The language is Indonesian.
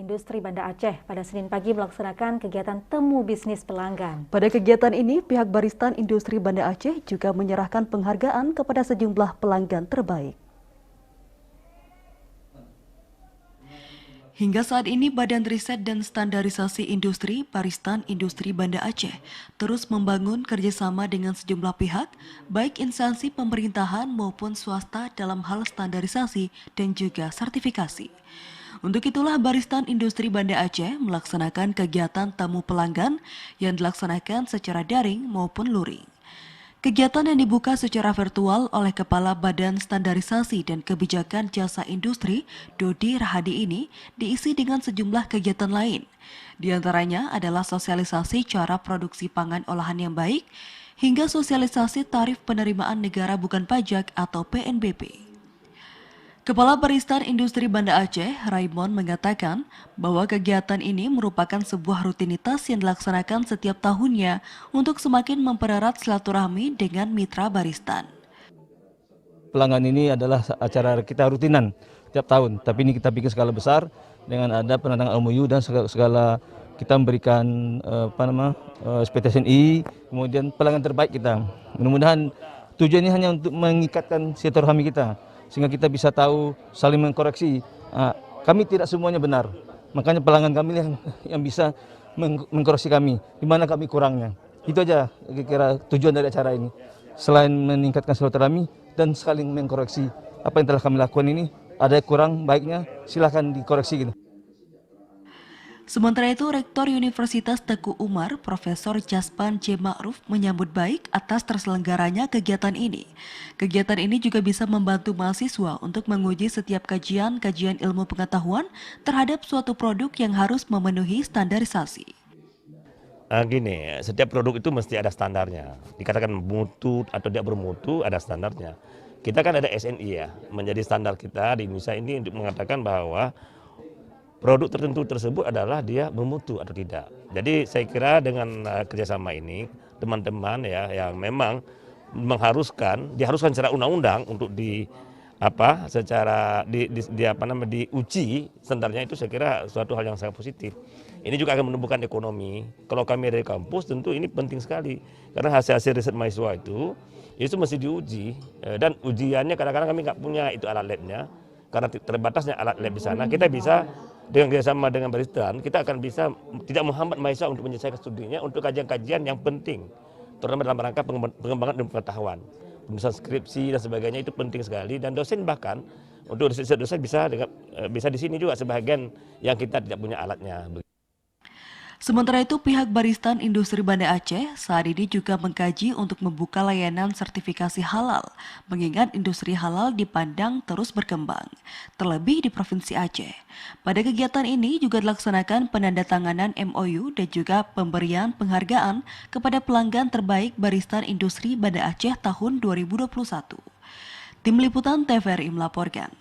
Industri Banda Aceh pada Senin pagi melaksanakan kegiatan temu bisnis pelanggan. Pada kegiatan ini, pihak Baristan Industri Banda Aceh juga menyerahkan penghargaan kepada sejumlah pelanggan terbaik. Hingga saat ini, Badan Riset dan Standarisasi Industri Baristan Industri Banda Aceh terus membangun kerjasama dengan sejumlah pihak, baik instansi pemerintahan maupun swasta dalam hal standarisasi dan juga sertifikasi. Untuk itulah Baristan Industri Banda Aceh melaksanakan kegiatan tamu pelanggan yang dilaksanakan secara daring maupun luring. Kegiatan yang dibuka secara virtual oleh Kepala Badan Standarisasi dan Kebijakan Jasa Industri, Dodi Rahadi ini diisi dengan sejumlah kegiatan lain. Di antaranya adalah sosialisasi cara produksi pangan olahan yang baik, hingga sosialisasi tarif penerimaan negara bukan pajak atau PNBP. Kepala Baristan Industri Banda Aceh, Raimon, mengatakan bahwa kegiatan ini merupakan sebuah rutinitas yang dilaksanakan setiap tahunnya untuk semakin mempererat silaturahmi dengan mitra Baristan. Pelanggan ini adalah acara kita rutinan tiap tahun, tapi ini kita bikin skala besar dengan ada penandatangan MOU dan segala kita memberikan SPTSNI, kemudian pelanggan terbaik kita. Mudah-mudahan tujuannya hanya untuk mengikatkan silaturahmi kita, sehingga kita bisa tahu saling mengkoreksi. Kami tidak semuanya benar, makanya pelanggan kami yang bisa mengkoreksi kami, di mana kami kurangnya. Itu aja kira-kira tujuan dari acara ini. Selain meningkatkan silaturahmi dan saling mengkoreksi apa yang telah kami lakukan ini, ada kurang baiknya silahkan dikoreksi gitu. Sementara itu, Rektor Universitas Teguh Umar, Profesor Jaspan J. Ma'ruf menyambut baik atas terselenggaranya kegiatan ini. Kegiatan ini juga bisa membantu mahasiswa untuk menguji setiap kajian ilmu pengetahuan terhadap suatu produk yang harus memenuhi standarisasi. Gini, setiap produk itu mesti ada standarnya. Dikatakan mutu atau tidak bermutu, ada standarnya. Kita kan ada SNI ya, menjadi standar kita di Indonesia ini untuk mengatakan bahwa produk tertentu tersebut adalah dia bermutu atau tidak. Jadi saya kira dengan kerjasama ini teman-teman ya yang memang diharuskan secara undang-undang untuk diuji standarnya, itu saya kira suatu hal yang sangat positif. Ini juga akan menumbuhkan ekonomi. Kalau kami dari kampus tentu ini penting sekali karena hasil riset mahasiswa itu mesti diuji, dan ujiannya kadang-kadang kami nggak punya itu alat labnya karena terbatasnya alat lab di sana. Kita bisa dengan kerjasama dengan Baristan, kita akan bisa tidak menghambat mahasiswa untuk menyelesaikan studinya untuk kajian-kajian yang penting, terutama dalam rangka pengembangan ilmu pengetahuan, penulisan skripsi dan sebagainya. Itu penting sekali, dan dosen bahkan untuk riset dosen bisa di sini juga sebagian yang kita tidak punya alatnya. Sementara itu, pihak Baristan Industri Banda Aceh saat ini juga mengkaji untuk membuka layanan sertifikasi halal, mengingat industri halal dipandang terus berkembang, terlebih di Provinsi Aceh. Pada kegiatan ini juga dilaksanakan penandatanganan MOU dan juga pemberian penghargaan kepada pelanggan terbaik Baristan Industri Banda Aceh tahun 2021. Tim Liputan TVRI melaporkan.